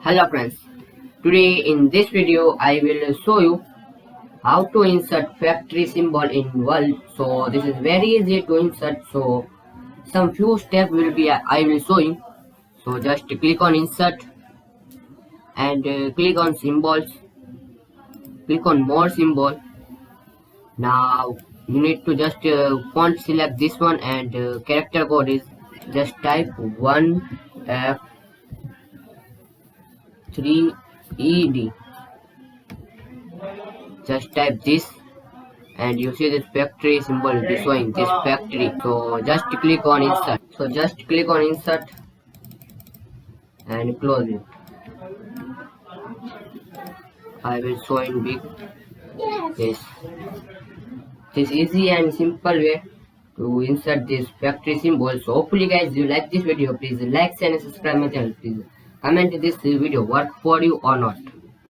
Hello friends, today in this video I will show you how to insert factory symbol in world. So this is very easy to insert, so some few steps will be I will show you. So just click on insert and click on symbols, click on more symbol. Now you need to just font select this one and character code is just type 1F3ED. Just type this and you see this factory symbol will be showing this factory. So just click on insert. So just click on insert and close it. I will show in big this easy and simple way to insert this factory symbol. So hopefully guys you like this video. Please like, share and subscribe my channel. Please comment this video work for you or not.